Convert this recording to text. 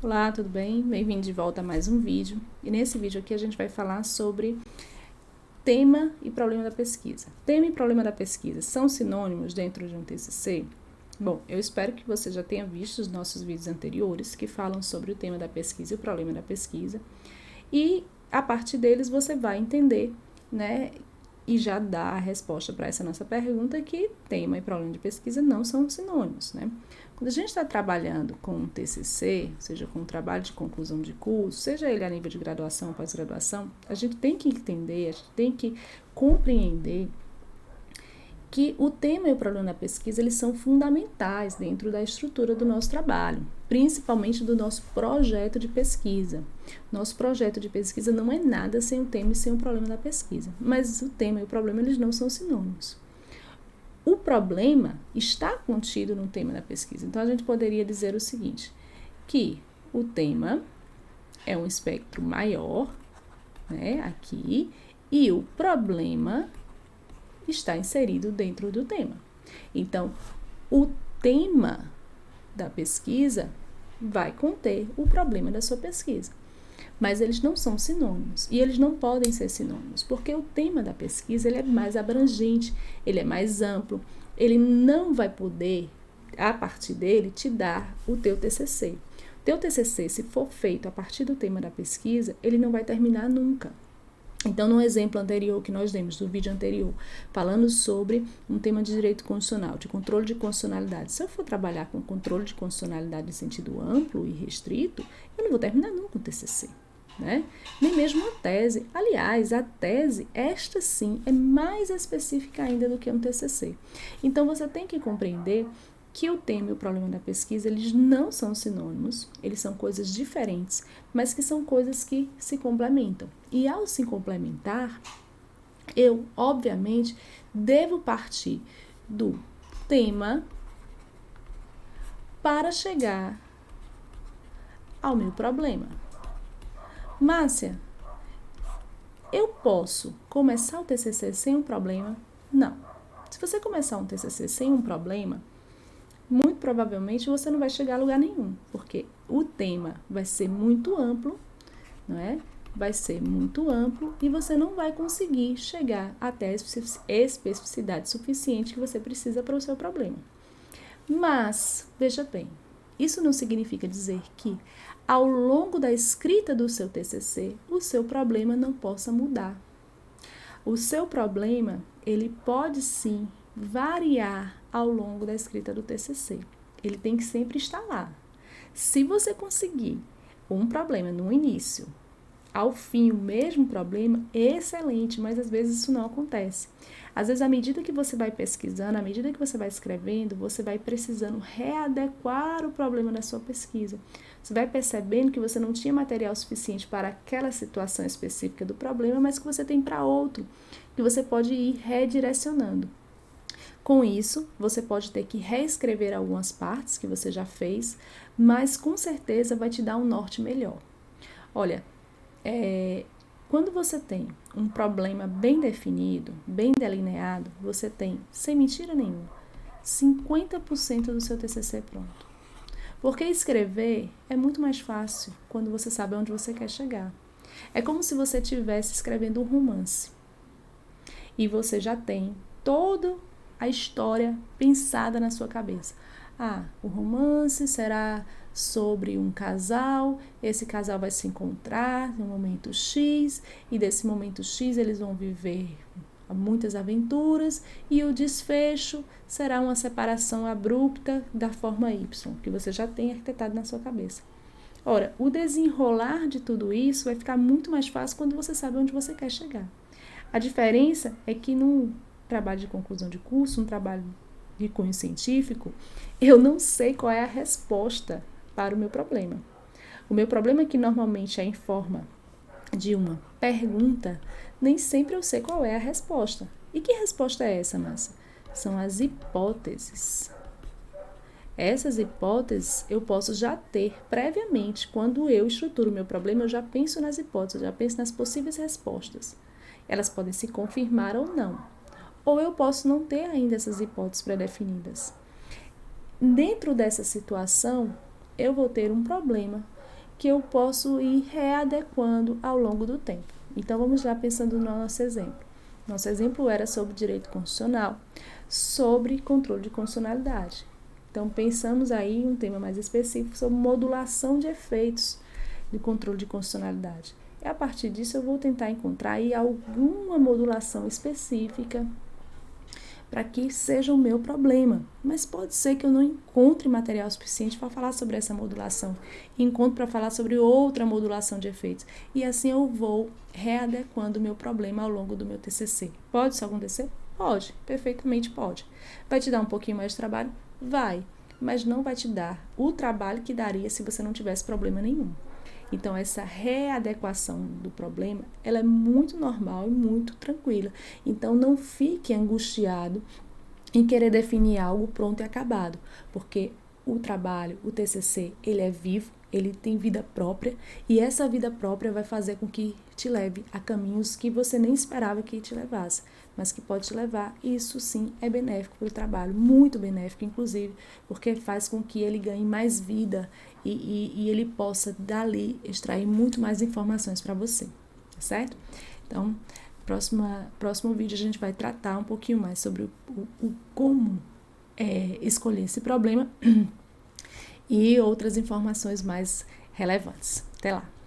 Olá, tudo bem? Bem-vindo de volta a mais um vídeo. E nesse vídeo aqui a gente vai falar sobre tema e problema da pesquisa. Tema e problema da pesquisa são sinônimos dentro de um TCC? Bom, eu espero que você já tenha visto os nossos vídeos anteriores que falam sobre o tema da pesquisa e o problema da pesquisa. E a partir deles você vai entender, né, e já dar a resposta para essa nossa pergunta que tema e problema de pesquisa não são sinônimos, né? Quando a gente está trabalhando com um TCC, seja com um trabalho de conclusão de curso, seja ele a nível de graduação ou pós-graduação, a gente tem que entender, a gente tem que compreender que o tema e o problema da pesquisa, eles são fundamentais dentro da estrutura do nosso trabalho, principalmente do nosso projeto de pesquisa. Nosso projeto de pesquisa não é nada sem o tema e sem o problema da pesquisa, mas o tema e o problema, eles não são sinônimos. O problema está contido no tema da pesquisa. Então, a gente poderia dizer o seguinte, que o tema é um espectro maior, né, aqui, e o problema está inserido dentro do tema. Então, o tema da pesquisa vai conter o problema da sua pesquisa. Mas eles não são sinônimos, e eles não podem ser sinônimos, porque o tema da pesquisa ele é mais abrangente, ele é mais amplo, ele não vai poder, a partir dele, te dar o teu TCC. O teu TCC, se for feito a partir do tema da pesquisa, ele não vai terminar nunca. Então, no exemplo anterior que nós demos, do vídeo anterior, falando sobre um tema de direito constitucional, de controle de constitucionalidade, se eu for trabalhar com controle de constitucionalidade em sentido amplo e restrito, eu não vou terminar nunca o TCC, né? Nem mesmo a tese. Aliás, a tese, esta sim, é mais específica ainda do que um TCC. Então, você tem que compreender que o tema e o problema da pesquisa, eles não são sinônimos, eles são coisas diferentes, mas que são coisas que se complementam. E ao se complementar, eu, obviamente, devo partir do tema para chegar ao meu problema. Márcia, eu posso começar o TCC sem um problema? Não. Se você começar um TCC sem um problema, muito provavelmente você não vai chegar a lugar nenhum, porque o tema vai ser muito amplo, não é? Vai ser muito amplo e você não vai conseguir chegar até a especificidade suficiente que você precisa para o seu problema. Mas, veja bem, isso não significa dizer que ao longo da escrita do seu TCC, o seu problema não possa mudar. O seu problema, ele pode sim variar ao longo da escrita do TCC. Ele tem que sempre estar lá. Se você conseguir um problema no início, ao fim o mesmo problema, excelente, mas às vezes isso não acontece. Às vezes, à medida que você vai pesquisando, à medida que você vai escrevendo, você vai precisando readequar o problema da sua pesquisa. Você vai percebendo que você não tinha material suficiente para aquela situação específica do problema, mas que você tem para outro, que você pode ir redirecionando. Com isso, você pode ter que reescrever algumas partes que você já fez, mas com certeza vai te dar um norte melhor. Olha, quando você tem um problema bem definido, bem delineado, você tem, sem mentira nenhuma, 50% do seu TCC pronto. Porque escrever é muito mais fácil quando você sabe onde você quer chegar. É como se você estivesse escrevendo um romance e você já tem toda a história pensada na sua cabeça. O romance será sobre um casal, esse casal vai se encontrar no momento X, e desse momento X eles vão viver muitas aventuras, e o desfecho será uma separação abrupta da forma Y, que você já tem arquitetado na sua cabeça. Ora, o desenrolar de tudo isso vai ficar muito mais fácil quando você sabe onde você quer chegar. A diferença é que no trabalho de conclusão de curso, um trabalho de cunho científico, eu não sei qual é a resposta para o meu problema. O meu problema, que normalmente é em forma de uma pergunta, nem sempre eu sei qual é a resposta. E que resposta é essa, Márcia? São as hipóteses. Essas hipóteses eu posso já ter previamente. Quando eu estruturo o meu problema, eu já penso nas hipóteses, eu já penso nas possíveis respostas. Elas podem se confirmar ou não. Ou eu posso não ter ainda essas hipóteses pré-definidas. Dentro dessa situação, eu vou ter um problema que eu posso ir readequando ao longo do tempo. Então, vamos lá pensando no nosso exemplo. Nosso exemplo era sobre direito constitucional, sobre controle de constitucionalidade. Então, pensamos aí em um tema mais específico sobre modulação de efeitos de controle de constitucionalidade. E a partir disso, eu vou tentar encontrar aí alguma modulação específica para que seja o meu problema. Mas pode ser que eu não encontre material suficiente para falar sobre essa modulação. Encontro para falar sobre outra modulação de efeitos. E assim eu vou readequando o meu problema ao longo do meu TCC. Pode isso acontecer? Pode, perfeitamente pode. Vai te dar um pouquinho mais de trabalho? Vai, mas não vai te dar o trabalho que daria se você não tivesse problema nenhum. Então, essa readequação do problema, ela é muito normal e muito tranquila. Então, não fique angustiado em querer definir algo pronto e acabado, porque o trabalho, o TCC, ele é vivo, ele tem vida própria, e essa vida própria vai fazer com que te leve a caminhos que você nem esperava que te levasse, mas que pode te levar, e isso sim é benéfico para o trabalho, muito benéfico, inclusive, porque faz com que ele ganhe mais vida e ele possa, dali, extrair muito mais informações para você, tá certo? Então, próximo vídeo a gente vai tratar um pouquinho mais sobre o como escolher esse problema e outras informações mais relevantes. Até lá!